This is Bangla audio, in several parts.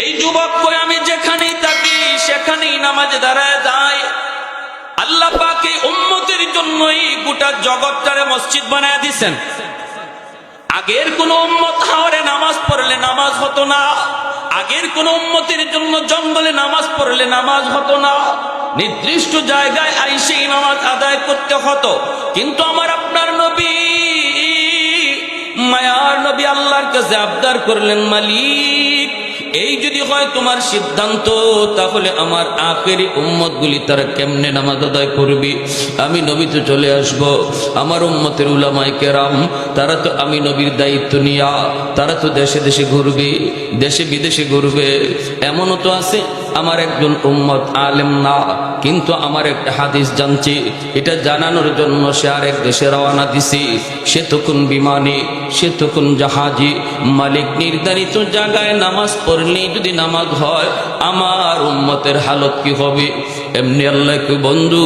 এই যুবক কই আমি যেখানেই থাকি সেখানেই নামাজে দাঁড়ায় যায়। আল্লাহ পাক এই উম্মতের জন্যই গোটা জগৎটারে মসজিদ বানায় দিয়েছেন। আগের কোন উম্মত হাওরে নামাজ পড়লে নামাজ হতো না, আগের কোন উম্মতের জন্য জঙ্গলে নামাজ পড়লে নামাজ হতো না, নির্দিষ্ট জায়গায় আইসেই নামাজ আদায় করতে হতো। কিন্তু আমার আপনার নবী, মায়ার নবী আল্লাহর কাছে আবদার করলেন, মালিক এই যদি হয় তোমার সিদ্ধান্ত, তাহলে আমার আখেরি উম্মত গুলি তারা কেমনে নামাজ আদায় করবি? আমি নবী তো চলে আসব, আমার উম্মতের উলামায়ে কেরাম তারা তো আমি নবীর দায়িত্ব নিয়া তারা তো দেশে দেশে ঘুরবে, দেশে বিদেশে ঘুরবে। এমনও তো আছে আমার একজন উম্মত আলেম না, কিন্তু আমার একটা হাদিস জানছে, এটা জানানোর জন্য সে আরেক দেশে রওনা দিছে। সে তখন বিমানে, সে তখন জাহাজে। মালিক নির্ধারিত জায়গায় নামাজ পড়লেই যদি নামাজ হয়, আমার উম্মতের হালত কি হবে? এমনি আল্লাহ কই, বন্ধু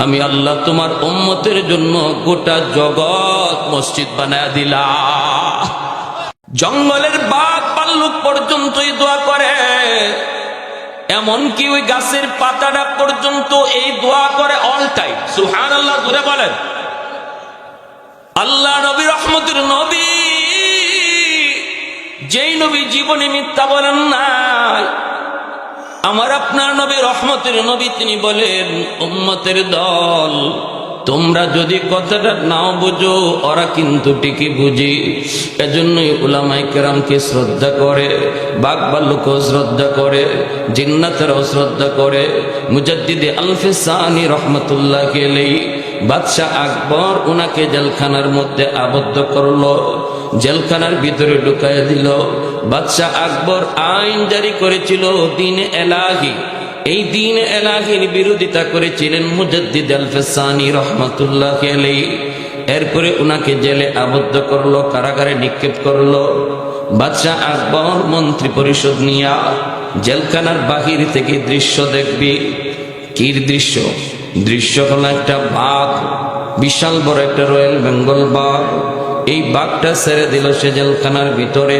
আমি আল্লাহ তোমার উম্মতের জন্য গোটা জগৎ মসজিদ বানায় দিলাম। জঙ্গলের বাঘ ভাল্লুক পর্যন্তই দোয়া করে, এমনকি ওই গাছের পাতাটা পর্যন্ত এই দোয়া করে অল টাইম। সুবহানাল্লাহ, জোরে বলেন। আল্লাহ নবী রহমতের নবী, যেই নবী জীবনে মিথ্যা বলেন নাই, আমার আপনার নবী রহমতের নবী, তিনি বলেন, উম্মতের দল তোমরা যদি কথাটা নাও বুঝো, ওরা কিন্তু ঠিকই বুঝি। এজন্যই উলামায়ে কেরামকে শ্রদ্ধা করে, বাঘ ভাল্লুকও শ্রদ্ধা করে, জিন্নাতেরও শ্রদ্ধা করে। মুজাদ্দিদে আল-ফিসানি রহমতুল্লাহ আলাইহি, বাদশাহ আকবর ওনাকে জেলখানার মধ্যে আবদ্ধ করলো, জেলখানার ভিতরে ঢুকাইয়া দিল। বাদশাহ আকবর আইন জারি করেছিল দ্বীন এলাহি, এই দ্বীন এলাহির বিরোধিতা করেছিলেন মুজাদ্দিদ আল-ফিসানি রহমাতুল্লাহ আলাইহি। এরপরে উনাকে জেলে আবদ্ধ করলো, কারাগারে নিক্ষেপ করলো। বাদশাহ আকবর মন্ত্রী পরিষদ নিয়া জেলখানার বাহির থেকে দৃশ্য দেখবি। কি দৃশ্য? দৃশ্য হলো একটা বাঘ, বিশাল বড় একটা রয়্যাল বেঙ্গল বাঘ। এই বাঘটা ছেড়ে দিল সে জেলখানার ভিতরে।